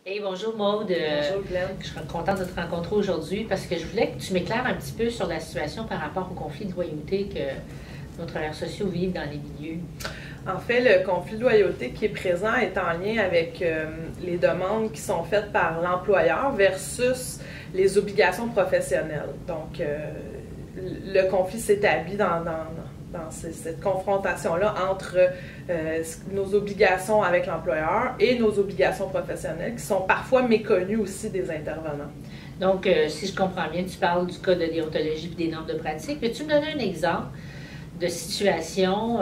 Hey, bonjour Maude. Bonjour Glenn. Je suis contente de te rencontrer aujourd'hui parce que je voulais que tu m'éclaires un petit peu sur la situation par rapport au conflit de loyauté que nos travailleurs sociaux vivent dans les milieux. En fait, le conflit de loyauté qui est présent est en lien avec les demandes qui sont faites par l'employeur versus les obligations professionnelles. Donc, le conflit s'établit dans cette confrontation-là entre nos obligations avec l'employeur et nos obligations professionnelles qui sont parfois méconnues aussi des intervenants. Donc, si je comprends bien, tu parles du code de déontologie et des normes de pratique. Peux-tu me donner un exemple de situation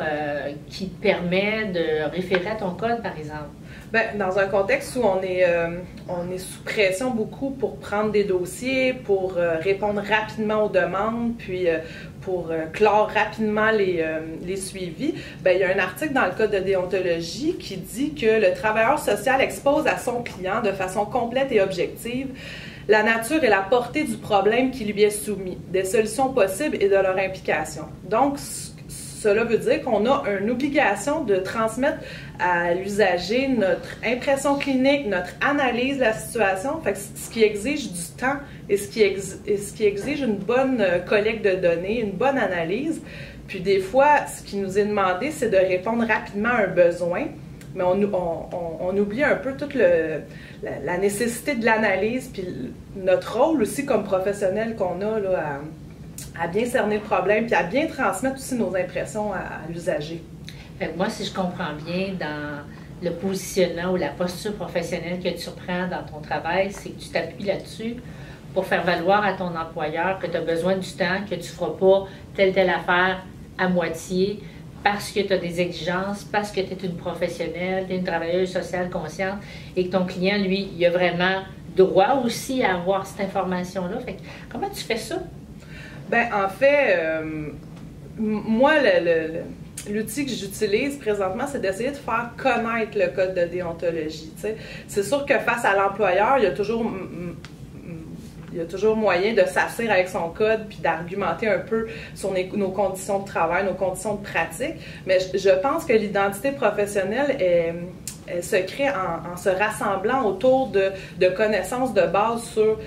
qui te permet de référer à ton code, par exemple? Bien, dans un contexte où on est sous pression beaucoup pour prendre des dossiers, pour répondre rapidement aux demandes, puis pour clore rapidement les suivis, bien, il y a un article dans le Code de déontologie qui dit que le travailleur social expose à son client de façon complète et objective la nature et la portée du problème qui lui est soumis, des solutions possibles et de leur implication. Donc, cela veut dire qu'on a une obligation de transmettre à l'usager notre impression clinique, notre analyse de la situation, fait que ce qui exige du temps et ce qui exige une bonne collecte de données, une bonne analyse. Puis des fois, ce qui nous est demandé, c'est de répondre rapidement à un besoin, mais on oublie un peu toute la nécessité de l'analyse, puis notre rôle aussi comme professionnel qu'on a là, à bien cerner le problème, puis à bien transmettre aussi nos impressions à l'usager. Moi, si je comprends bien, dans le positionnement ou la posture professionnelle que tu reprends dans ton travail, c'est que tu t'appuies là-dessus pour faire valoir à ton employeur que tu as besoin du temps, que tu ne feras pas telle affaire à moitié, parce que tu as des exigences, parce que tu es une professionnelle, tu es une travailleuse sociale consciente, et que ton client, lui, il a vraiment droit aussi à avoir cette information-là. Fait que, comment tu fais ça? Bien, en fait, moi, l'outil que j'utilise présentement, c'est d'essayer de faire connaître le code de déontologie. T'sais. C'est sûr que face à l'employeur, il y a toujours moyen de s'asseoir avec son code puis d'argumenter un peu sur nos conditions de travail, nos conditions de pratique. Mais je pense que l'identité professionnelle elle se crée en se rassemblant autour de connaissances de base sur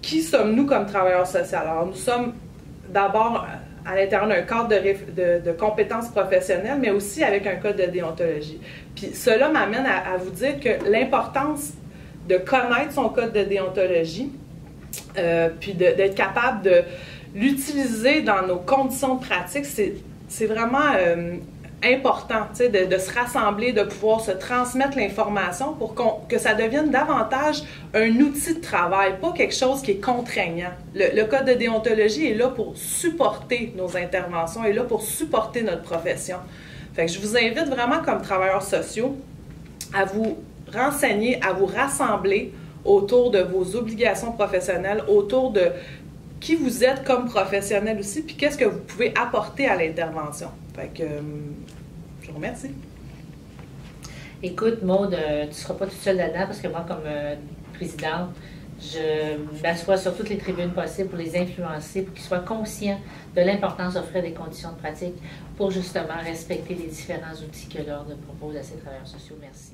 qui sommes-nous comme travailleurs sociaux. Alors, nous sommes d'abord à l'intérieur d'un cadre de compétences professionnelles, mais aussi avec un code de déontologie. Puis cela m'amène à vous dire que l'importance de connaître son code de déontologie, puis d'être capable de l'utiliser dans nos conditions de pratique, c'est vraiment important, de se rassembler, de pouvoir se transmettre l'information pour que ça devienne davantage un outil de travail, pas quelque chose qui est contraignant. Le code de déontologie est là pour supporter nos interventions, est là pour supporter notre profession. Fait que je vous invite vraiment comme travailleurs sociaux à vous renseigner, à vous rassembler autour de vos obligations professionnelles, autour de qui vous êtes comme professionnel aussi, puis qu'est-ce que vous pouvez apporter à l'intervention. Fait que, je vous remercie. Écoute, Maude, tu ne seras pas toute seule là-dedans parce que moi, comme présidente, je m'assois sur toutes les tribunes possibles pour les influencer, pour qu'ils soient conscients de l'importance d'offrir des conditions de pratique pour justement respecter les différents outils que l'Ordre propose à ses travailleurs sociaux. Merci.